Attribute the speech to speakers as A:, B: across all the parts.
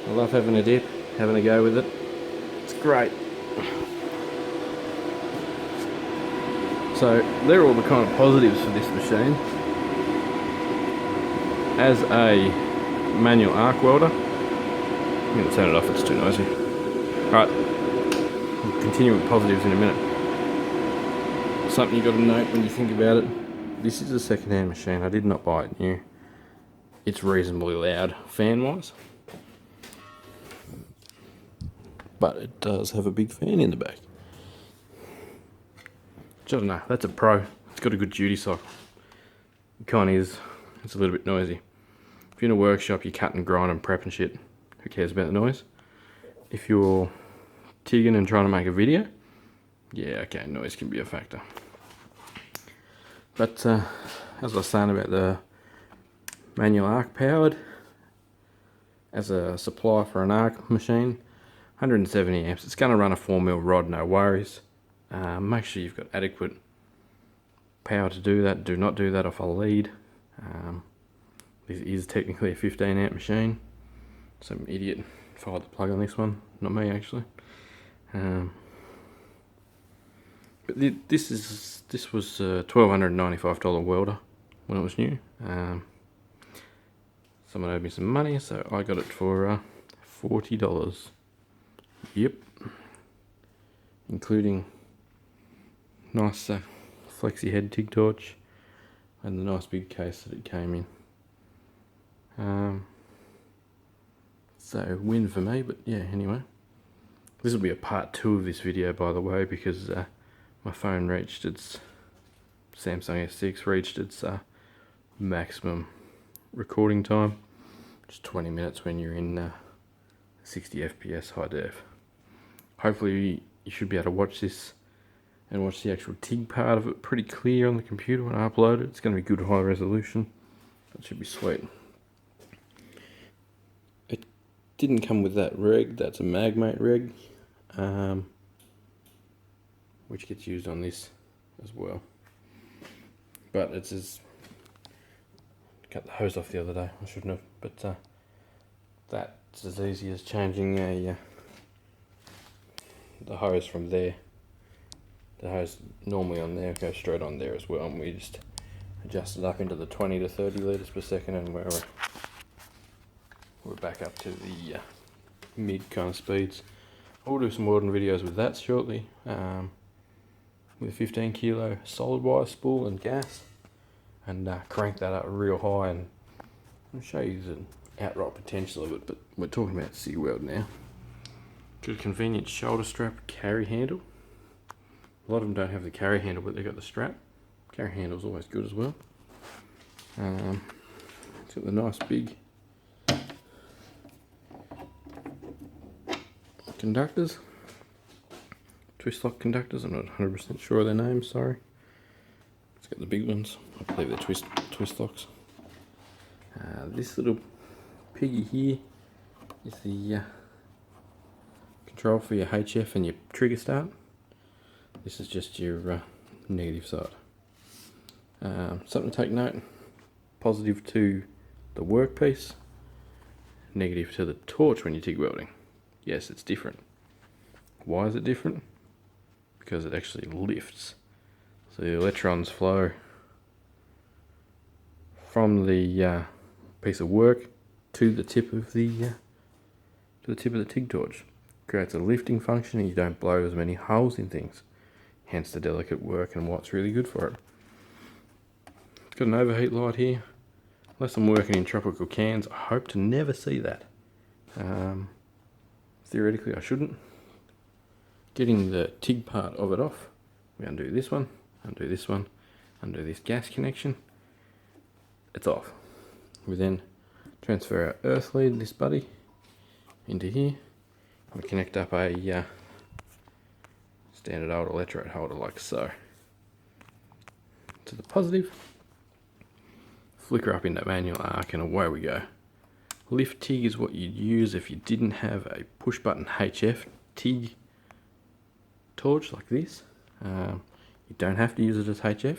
A: I love having a dip, having a go with it. It's great. So they're all the kind of positives for this machine. As a manual arc welder, I'm going to turn it off, it's too noisy. Alright, we'll continue with positives in a minute. Something you got to note when you think about it. This is a second-hand machine. I did not buy it new. It's reasonably loud fan-wise, but it does have a big fan in the back. I don't know, that's a Pro. It's got a good duty cycle. It kind of is. It's a little bit noisy. If you're in a workshop, you cut and grind and prep and shit, who cares about the noise? If you're TIGging and trying to make a video, yeah, okay, noise can be a factor. But as I was saying about the manual arc powered, as a supply for an arc machine, 170 amps. It's going to run a 4mm rod, no worries. Make sure you've got adequate power to do that. Do not do that off a lead. This is technically a 15 amp machine. Some idiot fired the plug on this one, not me actually. But this was a $1,295 welder when it was new. Someone owed me some money, so I got it for $40. Yep, including nice flexi head TIG torch and the nice big case that it came in. So win for me, but yeah, anyway. This will be a part 2 of this video, by the way, because my phone reached its, Samsung S6 reached its maximum recording time. Just 20 minutes when you're in 60 FPS high def. Hopefully you should be able to watch this and watch the actual TIG part of it pretty clear on the computer when I upload it. It's going to be good high resolution. That should be sweet. It didn't come with that reg. That's a Magmate reg, which gets used on this as well. But it's as... cut the hose off the other day. I shouldn't have. But that's as easy as changing the hose from there. The hose normally on there goes straight on there as well, and we just adjust it up into the 20 to 30 litres per second, and we're back up to the mid kind of speeds. I'll do some welding videos with that shortly, with a 15 kilo solid wire spool and gas, and crank that up real high, and I'll show you the outright potential of it. But we're talking about Cigweld now. Got a convenient shoulder strap carry handle. A lot of them don't have the carry handle, but they've got the strap. Carry handle's always good as well. It's got the nice big conductors, twist lock conductors. I'm not 100% sure of their names, sorry. It's got the big ones. I believe they're twist locks. This little piggy here is the control for your HF and your trigger start. This is just your negative side. Something to take note: positive to the workpiece, negative to the torch when you TIG welding. Yes, it's different. Why is it different? Because it actually lifts. So the electrons flow from the piece of work to the tip of the TIG torch. Creates a lifting function, and you don't blow as many holes in things. Hence the delicate work and what's really good for it. It's got an overheat light here. Unless I'm working in tropical cans, I hope to never see that. Theoretically I shouldn't. Getting the TIG part of it off, we undo this one, undo this one, undo this gas connection. It's off. We then transfer our earth lead, this buddy, into here. We connect up a standard old electrode holder like so. To the positive, flicker up into manual arc, and away we go. Lift TIG is what you'd use if you didn't have a push button HF TIG torch like this. You don't have to use it as HF.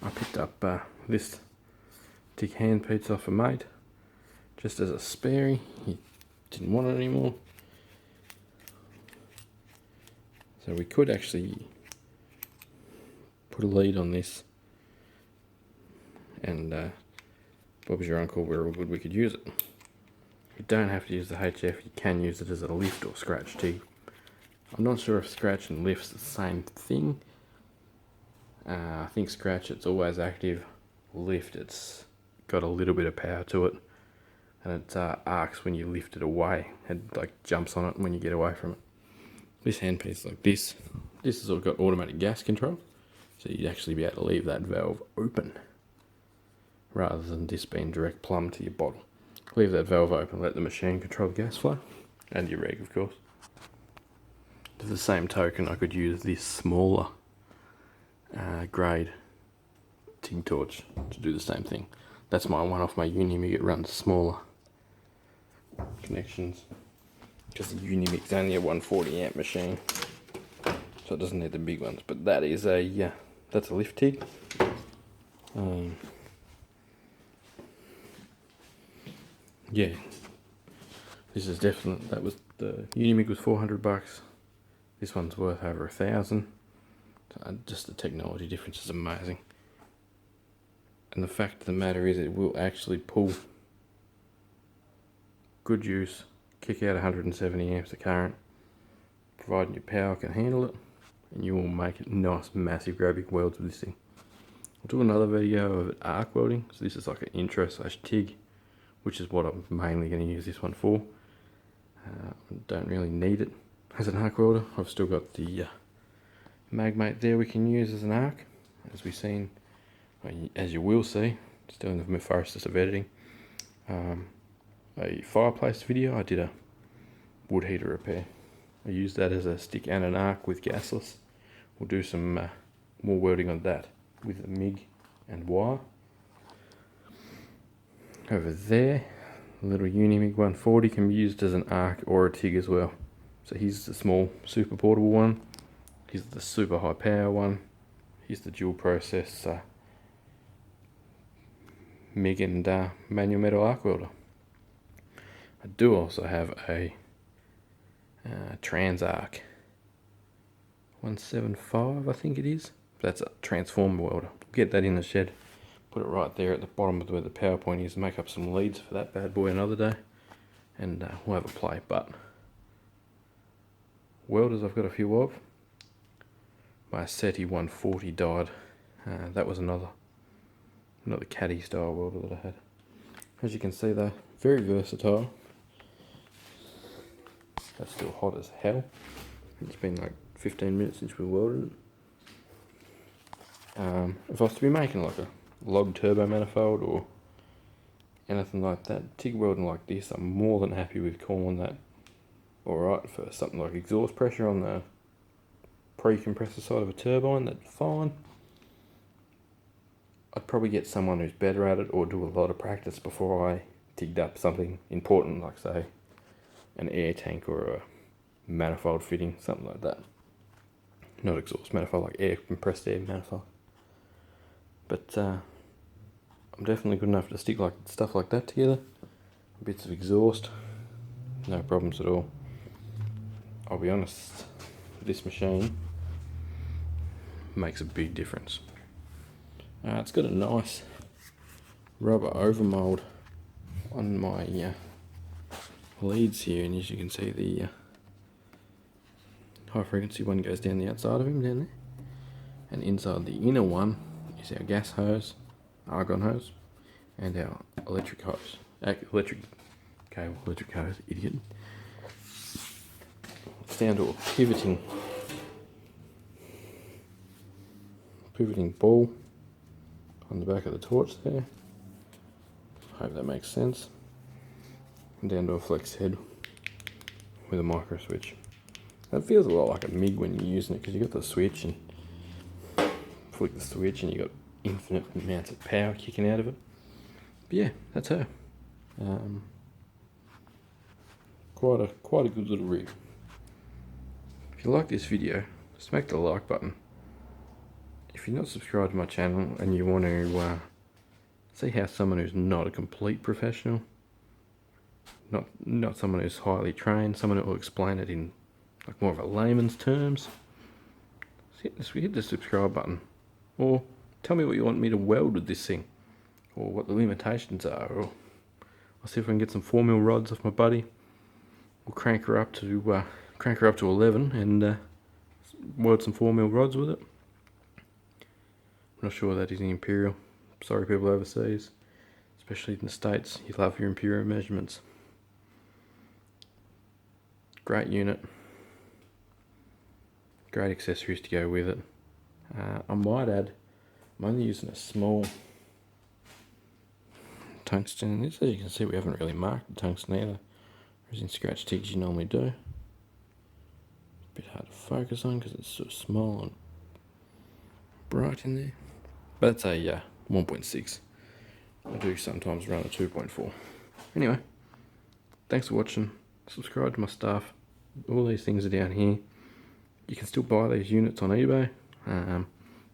A: I picked up this TIG handpiece off a mate. just as a spare. He didn't want it anymore. So we could actually put a lead on this, and Bob's your uncle, we're all good, we could use it. You don't have to use the HF, you can use it as a lift or scratch TIG. I'm not sure if scratch and lift's the same thing. I think scratch, it's always active. Lift, it's got a little bit of power to it, and it arcs when you lift it away. It like jumps on it when you get away from it. This handpiece like this has all got automatic gas control, so you'd actually be able to leave that valve open rather than this being direct plumb to your bottle. Leave that valve open, let the machine control the gas flow, and your reg of course. To the same token, I could use this smaller grade TIG torch to do the same thing. That's my one off my Unimig. It runs smaller connections because the Unimig's only a 140 amp machine, so it doesn't need the big ones. But that is a that's a lift TIG. Yeah, this is definitely, that was the Unimig was $400. This one's worth over $1,000. Just the technology difference is amazing. And the fact of the matter is, it will actually pull good juice, kick out 170 amps of current, providing your power can handle it, and you will make it nice, massive, great big welds with this thing. I'll do another video of arc welding. So this is like an intro / TIG, which is what I'm mainly going to use this one for. Don't really need it as an arc welder. I've still got the Magmate there we can use as an arc, as you will see, still in the process of editing. A fireplace video, I did a wood heater repair. I used that as a stick and an arc with gasless. We'll do some more welding on that with a MIG and wire. Over there, a little Unimig 140 can be used as an arc or a TIG as well. So here's the small super portable one. Here's the super high power one. Here's the dual process MIG and manual metal arc welder. I do also have a Transarc 175, I think it is. That's a transformer welder. Get that in the shed. Put it right there at the bottom of where the power point is. Make up some leads for that bad boy another day, and we'll have a play. But welders I've got a few of. My SETI 140 died. That was another caddy style welder that I had. As you can see though, very versatile. That's still hot as hell. It's been like 15 minutes since we welded it. If I was to be making like a log turbo manifold or anything like that, TIG welding like this, I'm more than happy with calling that alright. For something like exhaust pressure on the pre-compressor side of a turbine, that's fine. I'd probably get someone who's better at it or do a lot of practice before I TIGged up something important like say an air tank or a manifold fitting, something like that. Not exhaust manifold, like compressed air manifold. But I'm definitely good enough to stick like stuff like that together. Bits of exhaust, no problems at all. I'll be honest, this machine makes a big difference. It's got a nice rubber overmold on my leads here, and as you can see, the high frequency one goes down the outside of him down there, and inside the inner one is our gas hose, argon hose, and our electric hose, electric hose, idiot. It's down to a pivoting ball on the back of the torch there. Hope that makes sense. And down to a flex head with a micro switch. That feels a lot like a MIG when you're using it, because you got the switch and flick the switch and you got infinite amounts of power kicking out of it. But yeah, that's her. Quite a good little rig. If you like this video, smack the like button. If you're not subscribed to my channel and you want to see how someone who's not a complete professional Not someone who's highly trained, someone who will explain it in like more of a layman's terms. Hit the subscribe button, or tell me what you want me to weld with this thing, or what the limitations are, or I'll see if I can get some 4mm rods off my buddy. We'll crank her up to 11 and weld some 4mm rods with it. I'm not sure that is an Imperial. Sorry people overseas, especially in the States, you love your Imperial measurements. Great unit. Great accessories to go with it. I might add, I'm only using a small tungsten in this. As you can see, we haven't really marked the tungsten either. Whereas in scratch TIGs you normally do. A bit hard to focus on because it's so small and bright in there. But it's a 1.6. I do sometimes run a 2.4. Anyway, thanks for watching. Subscribe to my stuff. All these things are down here. You can still buy these units on eBay.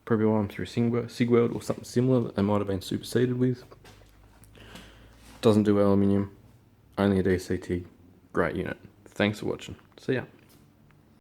A: Probably buy them through Cigweld or something similar that they might have been superseded with. Doesn't do aluminium, only a DC TIG. Great unit. Thanks for watching. See ya.